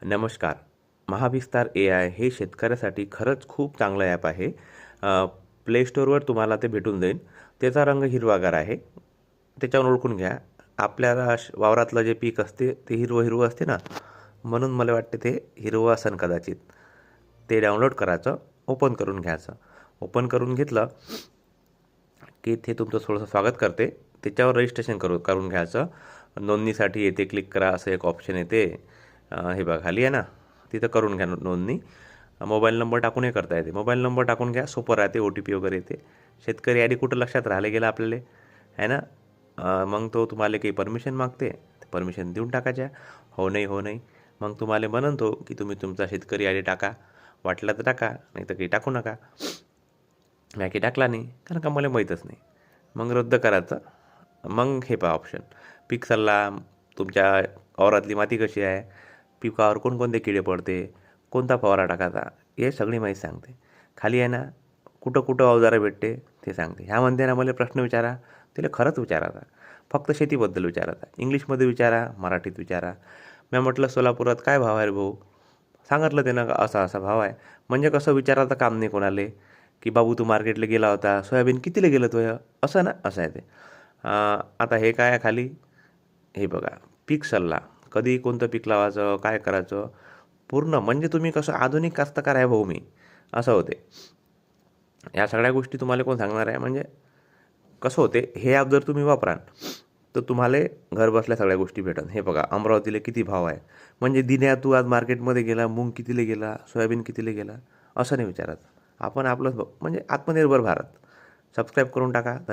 नमस्कार. महाविस्तार AI हे शेतकऱ्यासाठी खरंच खूप चांगलं ॲप आहे. प्ले स्टोअरवर तुम्हाला ते भेटून जाईल. त्याचा रंग हिरवागार आहे. त्याच्यावरून ओळखून घ्या. आपल्याला वावरातलं जे पीक असते ते हिरवं-हिरवं असते ना, म्हणून मला वाटते ते हिरवं असेल कदाचित. ते डाउनलोड करायचं, ओपन करून घ्यायचं. ओपन करून घेतलं की ते तुमचं थोडंसं स्वागत करते. त्याच्यावर रजिस्ट्रेशन करून घ्यायचं. नोंदणीसाठी येते क्लिक करा असं एक ऑप्शन येते. हे बघा खाली आहे ना, तिथं करून घ्या नोंदणी. मोबाईल नंबर टाकूनही करता येते. मोबाईल नंबर टाकून घ्या, सोपं राहते. OTP वगैरे येते. शेतकरी आधी कुठं लक्षात राहिलं गेलं आपल्याला आहे ना. मग तो तुम्हाला काही परमिशन मागते, परमिशन देऊन टाकायच्या. हो नाही, हो नाही. मग तुम्हाला म्हणतो की तुम्ही तुमचा शेतकरी आधी टाका. वाटलं तर टाका, नाही तर काही टाकू नका. मी काही टाकला नाही कारण का मला माहीतच नाही. मग रद्द करायचं. मग हे पहा ऑप्शन, पीक सल्ला. तुमच्या वावरातली माती कशी आहे, पिकावर कोणकोणते किडे पडते, कोणता फवारा टाकायचा, हे सगळी माहिती सांगते. खाली आहे ना, कुठं कुठं अवजारं भेटते ते सांगते. ह्या म्हणते ना मला प्रश्न विचारा, तिला खरंच विचारायचा. फक्त शेतीबद्दल विचारायचा. इंग्लिशमध्ये विचारा, मराठीत विचारा. मी म्हटलं सोलापुरात काय भाव आहे रे भाऊ, सांगितलं त्यानं असा असा भाव आहे. म्हणजे कसं विचारायचं काम नाही कोणाले, की बाबू तू मार्केटला गेला होता, सोयाबीन कितीला गेलं तो असं ना, असं आहे ते. आता हे काय आहे खाली, हे बघा, पीक सल्ला. कधी कोणतं पीक लावायचं, काय करायचं, पूर्ण म्हणजे तुम्ही कसं आधुनिक कास्तकार आहे भाऊ मी, असं होते. या सगळ्या गोष्टी तुम्हाला कोण सांगणार आहे. म्हणजे कसं होते, हे ॲप जर तुम्ही वापराल तर तुम्हाला घर बसल्या सगळ्या गोष्टी भेटन. हे बघा, अमरावतीला किती भाव आहे, म्हणजे दिन्या तू आज मार्केटमध्ये गेला, मूग कितीला गेला, सोयाबीन कितीला गेला, असं नाही विचारायचं. आपण आपलं म्हणजे आत्मनिर्भर भारत. सबस्क्राईब करून टाका. धन्यवाद.